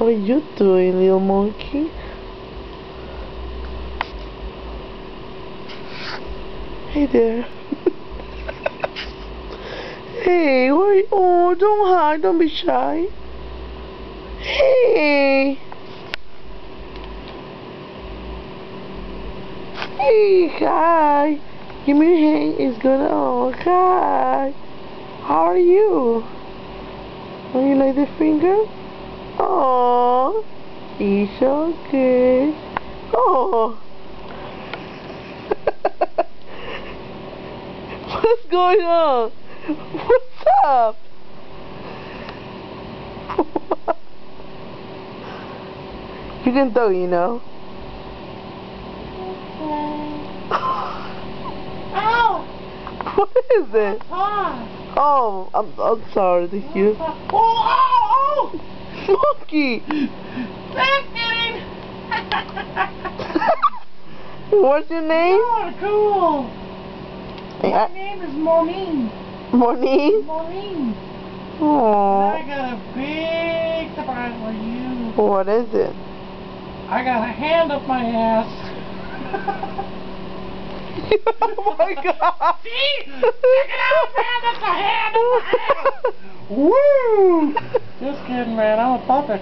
How are you doing, little monkey? Hey there. Hey, where are you? Oh, don't hide. Don't be shy. Hey. Hey, hi. Give me a hand. It's gonna. Oh, hi. How are you? Oh, you like the finger? Oh, he's so good. Oh. What's going on? What's up? You can talk, you know. Ow! What is it? Oh, I'm sorry to hear. Oh! Monkey! Just kidding! What's your name? Oh, cool! Hey, My name is Maureen. Maureen? Maureen. Aww. I got a big surprise for you. What is it? I got a hand up my ass. Oh my god! See? Check it out, man! That's a hand up my ass! Woo! Just kidding, man. I'm a puppet.